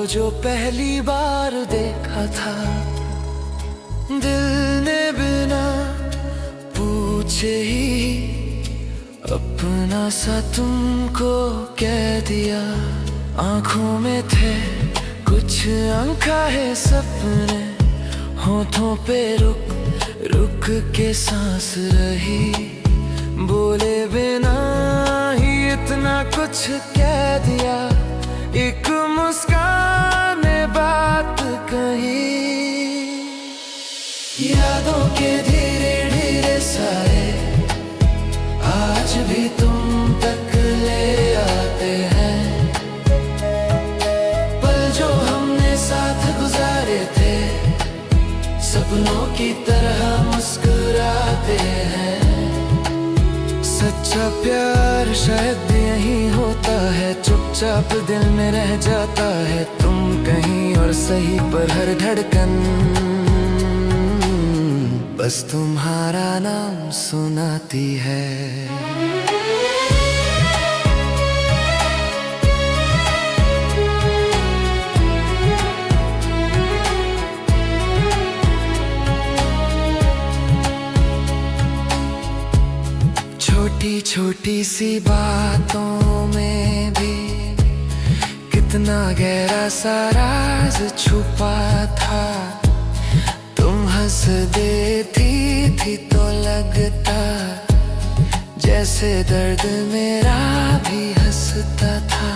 जो पहली बार देखा था, दिल ने बिना पूछे ही अपना सा तुमको कह दिया। आंखों में थे कुछ अंका है सपने, होठों पे रुक रुक के सांस रही, बोले बिना ही इतना कुछ कह दिया। एक मुस्कान ने बात कही, यादों के धीरे धीरे साए आज भी तुम तक ले आते हैं। पल जो हमने साथ गुजारे थे, सपनों की तरह मुस्कुराते हैं। सच्चा प्यार शायद यही होता है, चुपचाप दिल में रह जाता है। तुम कहीं और सही पर हर धड़कन बस तुम्हारा नाम सुनाती है। छोटी छोटी सी बातों में भी कितना गहरा सा राज छुपा था। तुम हंस देती थी तो लगता जैसे दर्द मेरा भी हंसता था।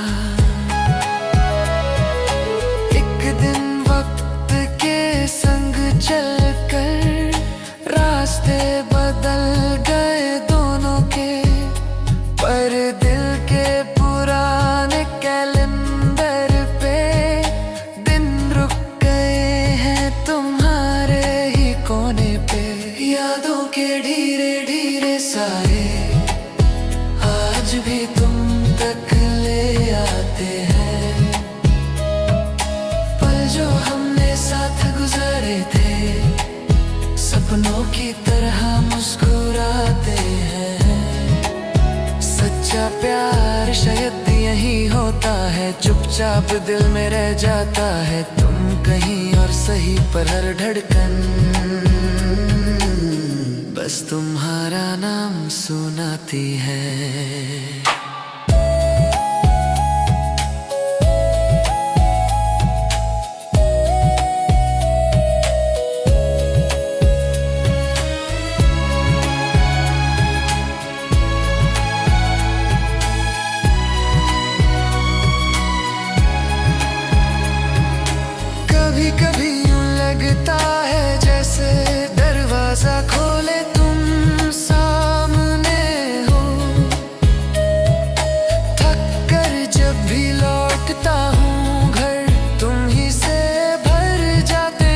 एक दिन वक्त के संग चलकर रास्ते बदल गए दोनों के, पर दिल के पुराने कैलेंडर पे दिन रुक गए हैं तुम्हारे ही कोने पे। यादों के धीरे धीरे साए आज भी तुम तक ले आते हैं। पल जो हमने साथ गुजारे थे, सपनों की तरह मुस्कुराते हैं। सच्चा प्यार शायद यही होता है, चुपचाप दिल में रह जाता है। तुम कहीं और सही पर हर धड़कन बस तुम्हारा नाम सुनाती है। कभी कभी यूं लगता है जैसे दरवाजा खोले तुम सामने हो। थक कर जब भी लौटता हूँ घर, तुम ही से भर जाते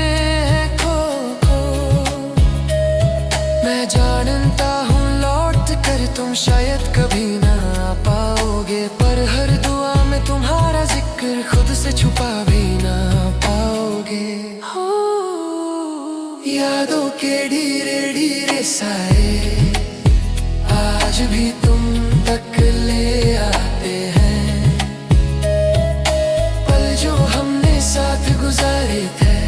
हैं खो खो। मैं जानता हूँ लौट कर तुम शायद कभी ना आ पाओगे, पर हर दुआ में तुम्हारा जिक्र खुद से छुपा भी ना पाओगे। यादों के धीरे धीरे साए आज भी तुम तक ले आते हैं। पल जो हमने साथ गुजारे थे,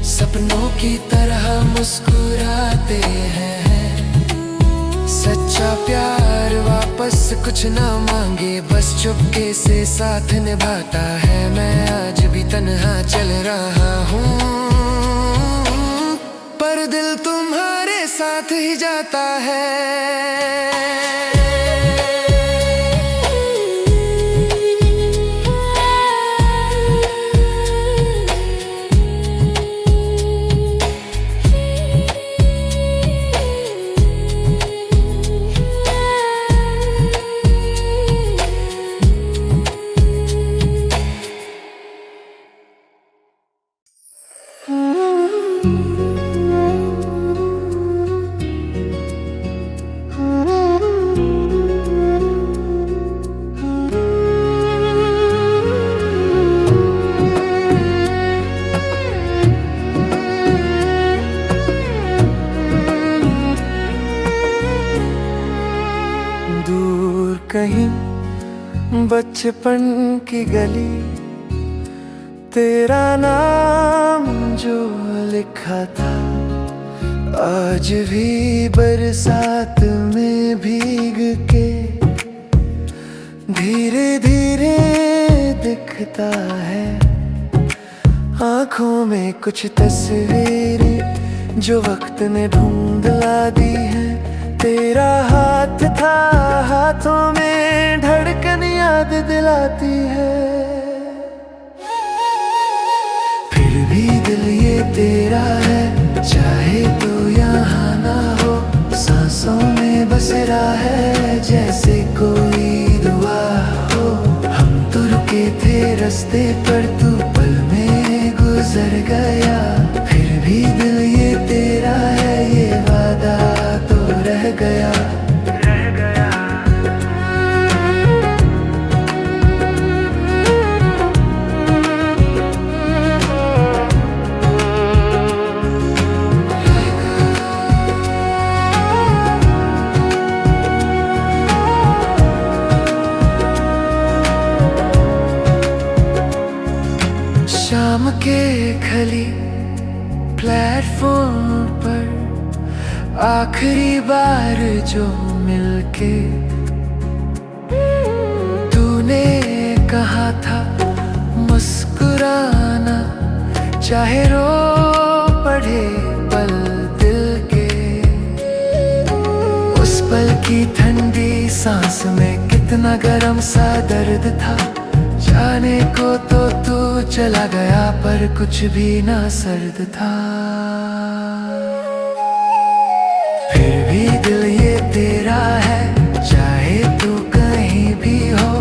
सपनों की तरह मुस्कुराते हैं। सच्चा प्यार वापस कुछ ना मांगे, बस चुपके से साथ निभाता है। मैं आज भी तन्हा चल रहा हूँ, पर दिल तुम्हारे साथ ही जाता है। कहीं बचपन की गली, तेरा नाम जो लिखा था आज भी बरसात में भीग के धीरे धीरे दिखता है। आंखों में कुछ तस्वीरें जो वक्त ने ढूंढला दी है। तेरा हाथ था हाथों में, धड़कन याद दिलाती है। फिर भी दिल ये तेरा है, चाहे तो यहाँ ना हो, सांसों में बस रहा है जैसे कोई दुआ हो। हम तो रुके थे रास्ते पर, तू पल में गुजर गया। फिर भी दिल ये तेरा है, ये वादा तो रह गया। शाम के खली प्लेटफॉर्म पर आखिरी बार जो मिलके तूने कहा था मुस्कुराना, चाहे रो पड़े पल दिल के। उस पल की ठंडी सांस में कितना गरम सा दर्द था। जाने को तो तू चला गया पर कुछ भी ना सर्द था। फिर भी दिल ये तेरा है, चाहे तू कहीं भी हो।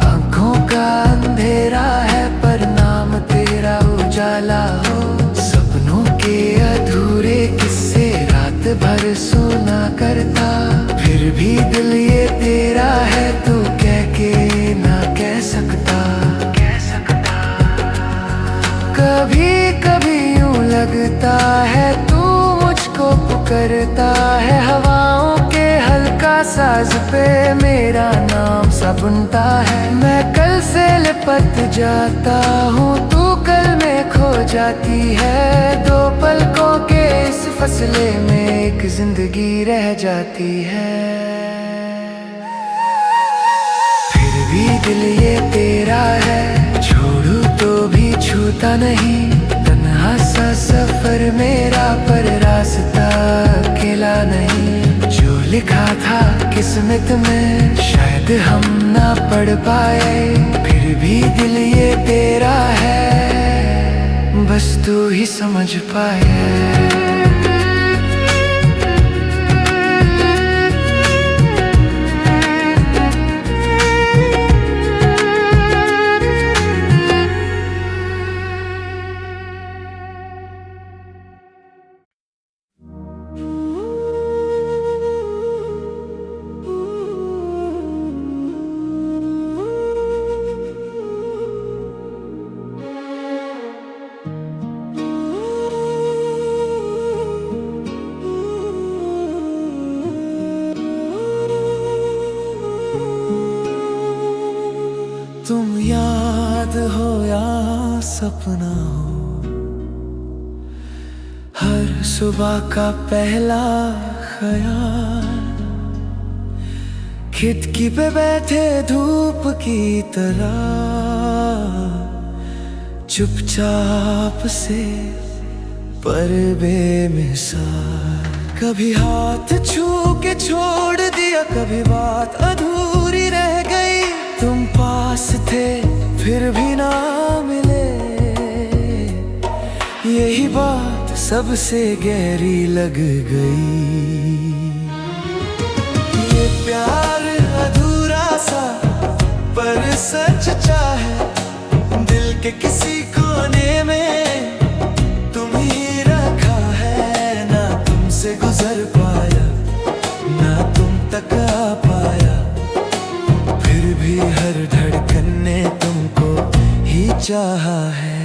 आंखों का अंधेरा है पर नाम तेरा उजाला हो। सपनों के अधूरे किस्से रात भर सुना करता। फिर भी दिल ये तेरा है, तू कह के ना कह सकता। कभी कभी यूं लगता है तू मुझको पुकारता है। हवाओं के हल्का साज पे मेरा नाम सा बुनता है। मैं कल से लिपट जाता हूँ, तू कल में खो जाती है। दो पलकों के इस फसले में एक जिंदगी रह जाती है। फिर भी दिल ये तेरा है, छोड़ू तो भी छूता नहीं। तन्हा सा सफर मेरा पर रास्ता अकेला नहीं। जो लिखा था किस्मत में शायद हम ना पढ़ पाए। फिर भी दिल ये तेरा है, बस तू ही समझ पाए। तुम याद हो या सपना हो, हर सुबह का पहला ख्याल। खिड़की पे बैठे धूप की तरह चुपचाप से पर बेमिसाल। कभी हाथ छू के छोड़ दिया, कभी बात अधूरी रह गई। तुम पास थे फिर भी ना मिले, यही बात सबसे गहरी लग गई। ये प्यार अधूरा सा पर सच्चा है। दिल के किसी कोने में तुम ही रखा है। ना तुमसे गुजर पाया, ना तुम तक आ पाया। फिर भी हर धड़कन ने तुमको ही चाहा है।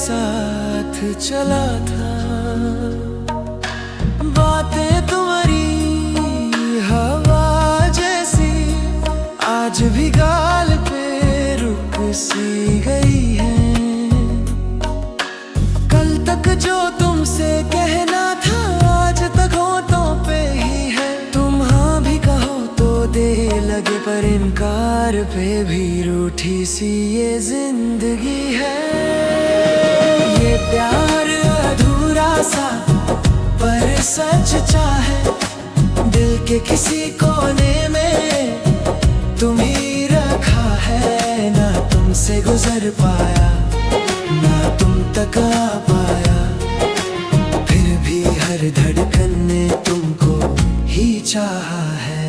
साथ चला था। बातें तुम्हारी हवा जैसी आज भी गाल पे रुक सी गई है। कल तक जो तुमसे कहना था आज तक होठों पे ही है। तुम हाँ भी कहो तो दे लगे पर इनकार पे भी रूठी सी ये जिंदगी है। ये प्यार अधूरा सा पर सच चाहे दिल के किसी कोने में तुम ही रखा है। ना तुमसे गुजर पाया ना तुम तक आ पाया, फिर भी हर धड़कन ने तुमको ही चाहा है।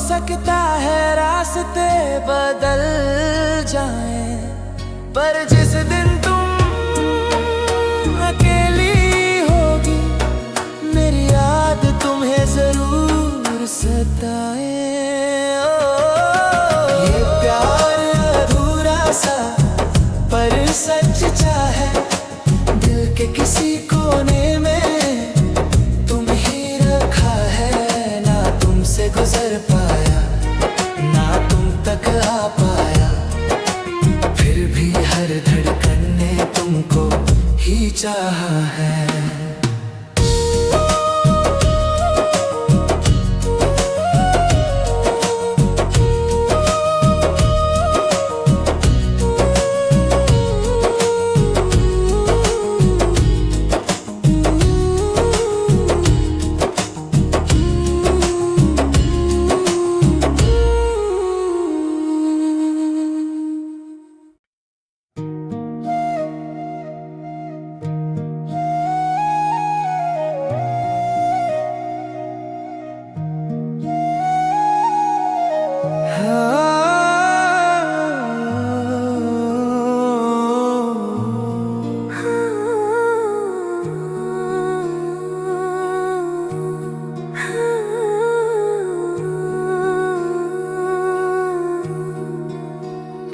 सकता है रास्ते बदल जाएं, पर जिस दिन तुम अकेली होगी मेरी याद तुम्हें जरूर सताए। ये प्यार अधूरा सा पर सच चाहे दिल के किसी कोने में तुम ही रखा है। ना तुमसे गुजर पाया ना तुम तक आ पाया, फिर भी हर धड़कन ने तुमको ही चाहा है।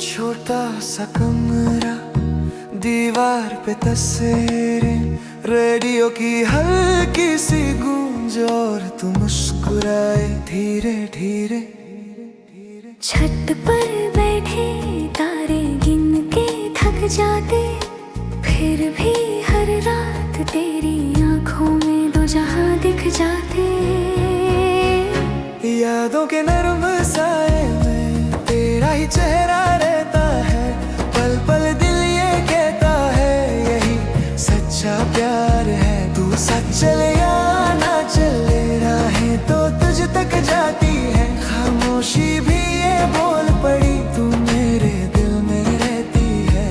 छोटा सा कमरा, दीवार पे तस्वीरें, रेडियो की हल्की सी गूंज और तू मुस्कुराए धीरे धीरे। छत पर बैठे तारे गिन के थक जाते, फिर भी हर रात तेरी आंखों में दो जहां दिख जाते। यादों के नर्म साए में तेरा ही चेहरा रहता है, पल पल दिल ये कहता है यही सच्चा प्यार है। तू सच चले या ना चले राहें तो तुझ तक जाती है, खामोशी भी ये बोल पड़ी तू मेरे दिल में रहती है।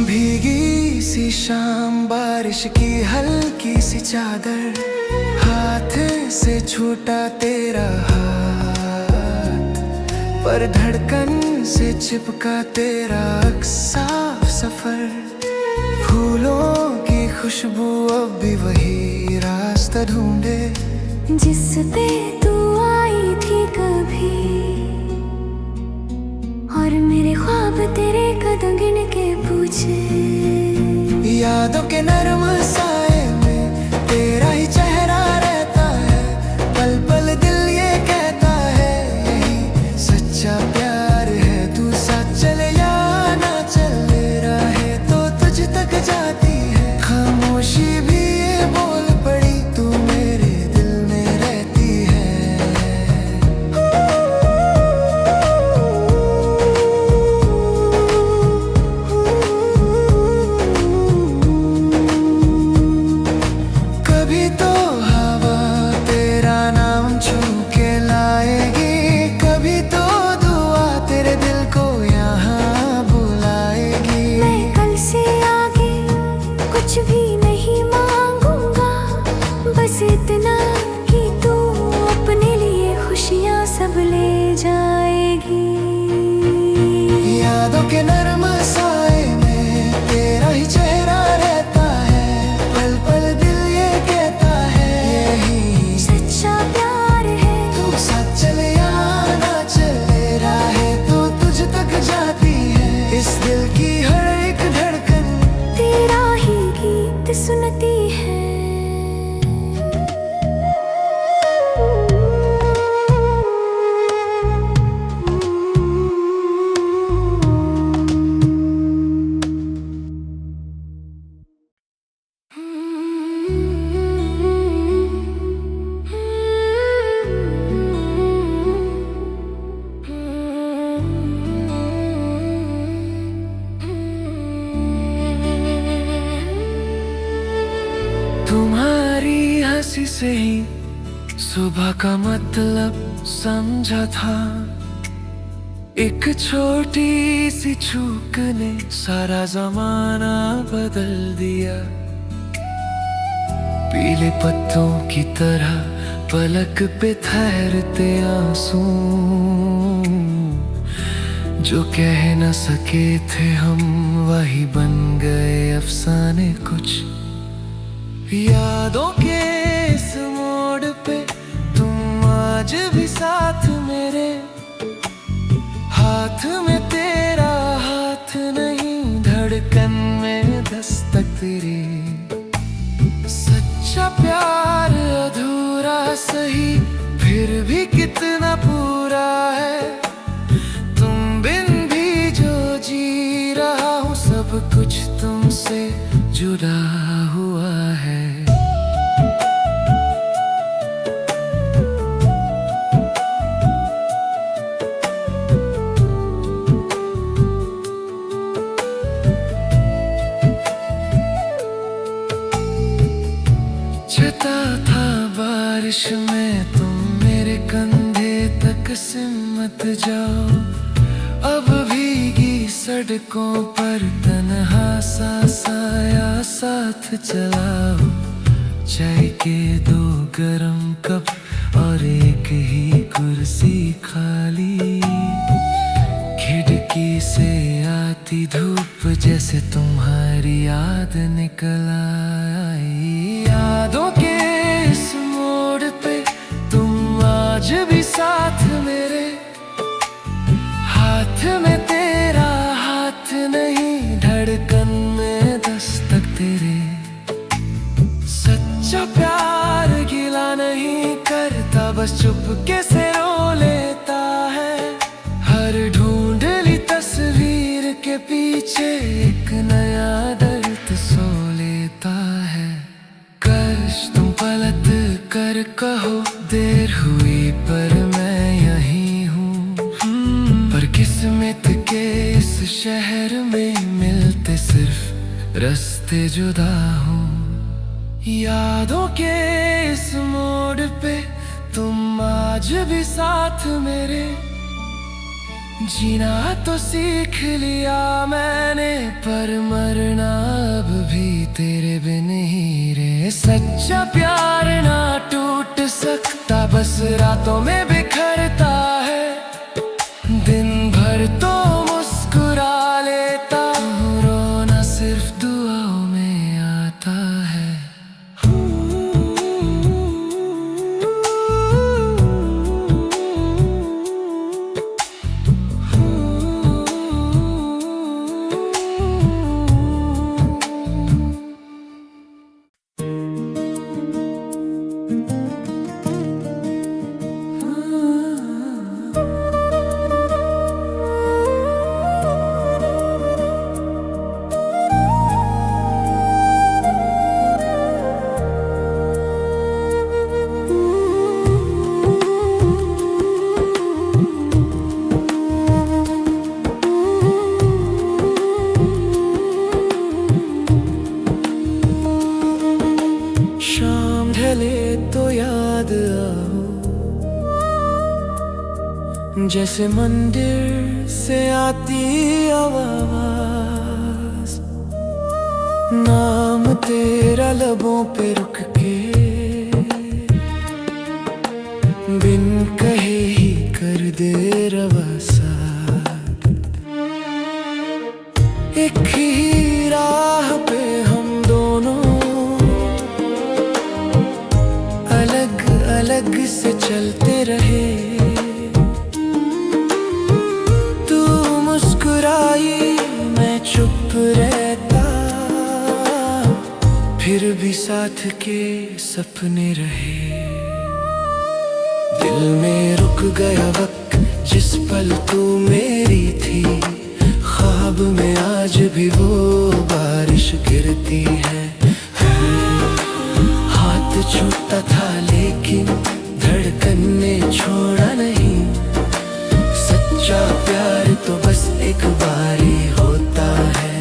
भीगी सी शाम, बारिश की हल्की सी चादर, हाथ से छूटा तेरा हाथ, पर धड़कन से चिपका तेरा साफ सफर। फूलों की खुशबू अब भी वही रास्ता ढूंढे जिस पे तू आई थी कभी, और मेरे ख्वाब तेरे कदम गिन के पूछे। यादों के नर्म साए में तेरा ही चेहरा रहता है, पल पल दिल ये कहता है यही सच्चा प्यार है। तू साथ चले या ना चले राहें तो तुझ तक जाती है, खामोशी भी ये बोल पड़ी तू मेरे दिल में रहती है। यादों के नर्म साए में तेरा ही चेहरा रहता है, पल पल दिल ये कहता है यही सच्चा प्यार है। तू साथ चले या ना चले, राहें तो तुझ तक जाती है। इस दिल की हर एक धड़कन तेरा ही गीत सुनती है। तुम्हारी हंसी से ही सुबह का मतलब समझा था, एक छोटी सी चूक ने सारा जमाना बदल दिया। पीले पत्तों की तरह पलक पे ठहरते आंसू, जो कह न सके थे हम वही बन गए अफसाने कुछ। यादों के इस मोड़ पे तुम आज भी साथ मेरे, हाथ में तेरा हाथ नहीं, धड़कन में दस्तक तेरी। सच्चा प्यार अधूरा सही फिर भी कितना पूरा है, तुम बिन भी जो जी रहा हूँ सब कुछ तुमसे जुड़ा हुआ है। छता था बारिश में तुम मेरे कंधे तक सिमट जाओ, अब भीगी सड़कों पर तन्हा सा साया साथ चलाओ। चाय के दो गरम कप और एक ही कुर्सी खाली, खिड़की से आती धूप जैसे तुम्हारी याद निकल आई। यादों के इस मोड़ पे तुम आज भी साथ मेरे, हाथ में तेरा हाथ नहीं, धड़कन में दस्तक तेरे। सच्चा प्यार गिला नहीं करता, बस चुपके से रो लेता है। हर ढूंढली तस्वीर के पीछे एक नया दर्द सो लेता है। कश तुम पलट कर कहो देर हुई पर मैं यहीं हूँ, पर किस्मत के इस शहर में मिलते सिर्फ रास्ते जुदा हूँ। यादों के इस मोड़ पे तुम आज भी साथ मेरे, जीना तो सीख लिया मैंने पर मरना अब भी तेरे बिन ही रे। सच्चा प्यार ना टूट सकता, बस रातों में बिखरता है, दिन भर तो मुस्कुरा लेता हूँ, रोना सिर्फ दुआओं में आता है। जैसे मंदिर से आती आवाज, नाम तेरा लबों पे रुक के बिन कहे ही कर दे रवासा। एक ही राह पे हम दोनों अलग अलग से चलते रहे। तू मुस्कुराई मैं चुप रहता, फिर भी साथ के सपने रहे। दिल में रुक गया वक्त जिस पल तू मेरी थी, ख्वाब में आज भी वो बारिश गिरती है। हाथ छूटा था लेकिन धड़कन ने छोड़ा नहीं। सच्चा प्यार तो बस एक बार ही होता है।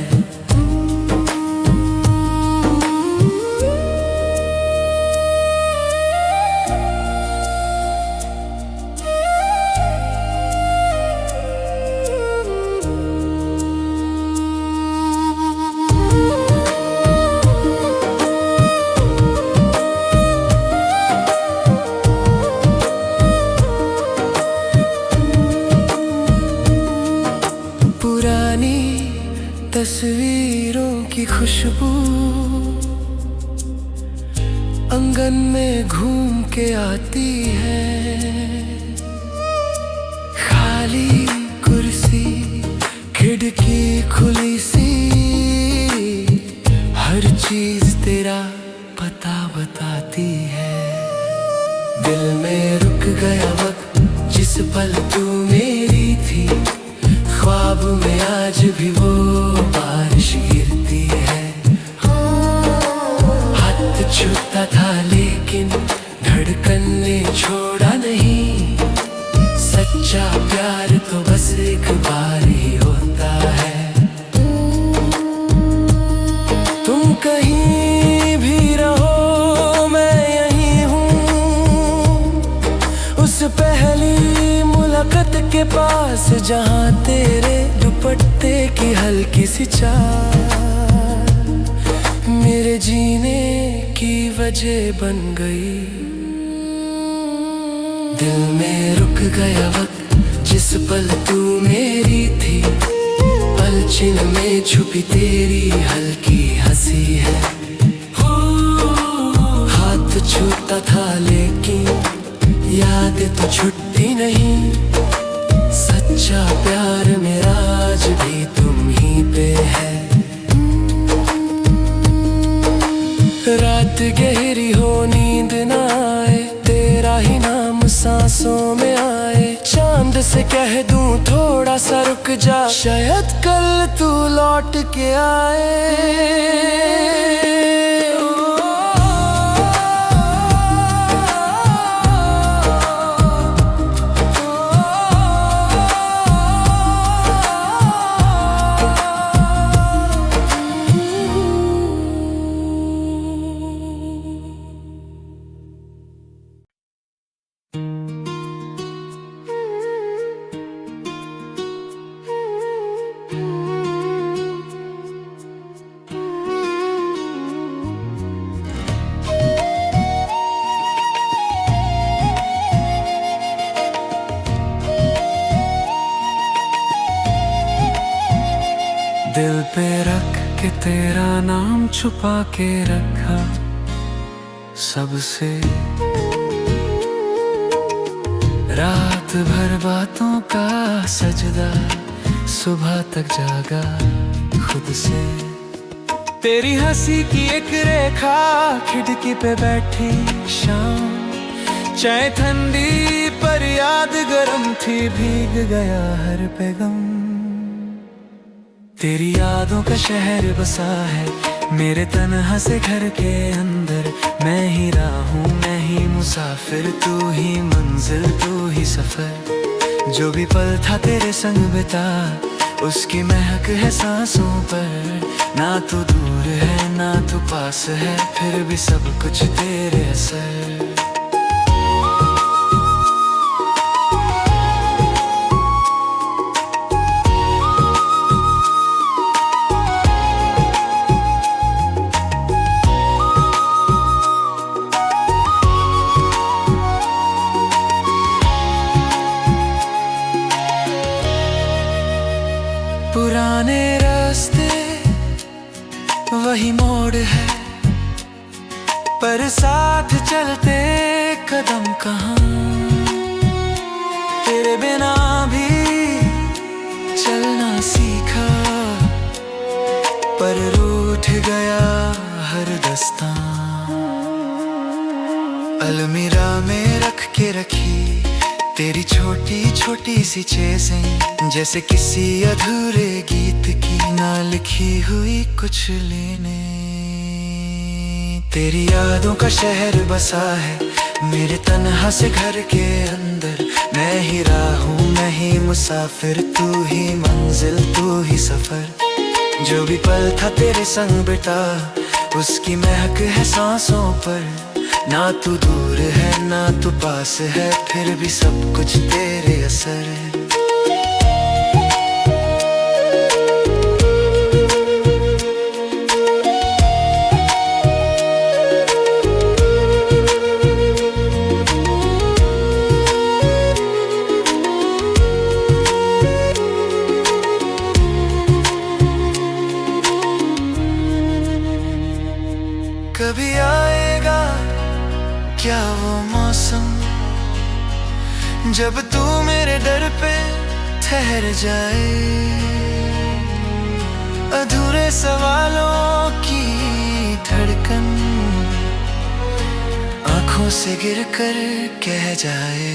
पुरानी तस्वीरों की खुशबू आंगन में घूम के आती है। खाली कुर्सी, खिड़की खुली सी, हर चीज तेरा पता बताती है। दिल में रुक गया वक्त जिस पल तू मेरी थी, ख्वाब में आज भी वो बारिश गिरती है। हाथ छूटा था लेकिन धड़कन ने छोड़ा नहीं। सच्चा प्यार तो बस एक बार ही होता है। तुम कहीं भी रहो मैं यहीं हूँ, उस पहली मुलाकात के पास जहाँ तेरे दुपट्टे की हल्की सी चाल मेरे जीने की वजह बन गई। दिल में रुक गया वक्त जिस पल तू मेरी थी, पलछिन में छुपी तेरी हल्की हंसी है। हाथ छूटा था लेकिन याद तो छुट्टी नहीं। सच्चा प्यार मेरा आज भी तुम ही पे है। रात गहरी हो नींद ना आए, तेरा ही नाम सांसों में आए। चांद से कह दूं थोड़ा सा रुक जा, शायद कल तू लौट के आए। दिल पे रख के तेरा नाम छुपा के रखा सबसे। रात भर बातों का सजदा, सुबह तक जागा खुद से। तेरी हंसी की एक रेखा खिड़की पे बैठी शाम, चाय ठंडी पर याद गरम थी, भीग गया हर पैगम। तेरी यादों का शहर बसा है मेरे तन्हा से घर के अंदर। मैं ही राह हूँ, मैं ही मुसाफिर, तू ही मंजिल, तू ही सफर। जो भी पल था तेरे संग बिता, उसकी महक है सांसों पर। ना तू दूर है ना तू पास है, फिर भी सब कुछ तेरे असर। पुराने रास्ते वही मोड़ है, पर साथ चलते कदम कहाँ। तेरे बिना भी चलना सीखा, पर रूठ गया हर दस्तां। अलमीरा में रख के रखी तेरी छोटी छोटी सी चीजें, जैसे किसी अधूरे गीत की ना लिखी हुई कुछ लेने। तेरी यादों का शहर बसा है मेरे तन्हा से घर के अंदर। मैं ही राह हूँ, मैं ही मुसाफिर, तू ही मंजिल, तू ही सफर। जो भी पल था तेरे संग बिता, उसकी महक है सांसों पर। ना तू दूर है ना तू पास है, फिर भी सब कुछ तेरे असर है। कभी आएगा क्या वो मौसम, जब तू मेरे दर पे ठहर जाए। अधूरे सवालों की धड़कन आंखों से गिरकर कह जाए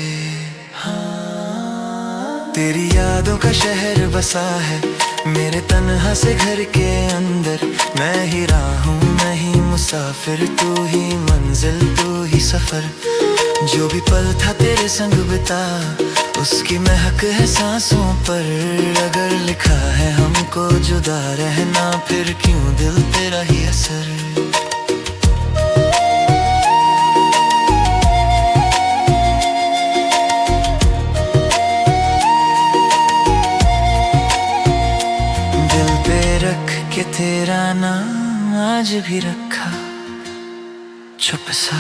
हाँ। तेरी यादों का शहर बसा है मेरे तन्हा से घर के अंदर। मैं ही राह हूँ, मैं ही मुसाफिर, तू ही मंजिल, तू ही सफर। जो भी पल था तेरे संग बिता, उसकी महक है सांसों पर। अगर लिखा है हमको जुदा रहना, फिर क्यों दिल तेरा ही असर। रख के तेरा नाम आज भी रखा चुप सा।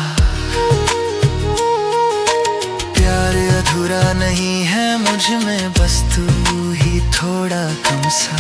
प्यार अधूरा नहीं है मुझ में, बस तू ही थोड़ा कम सा।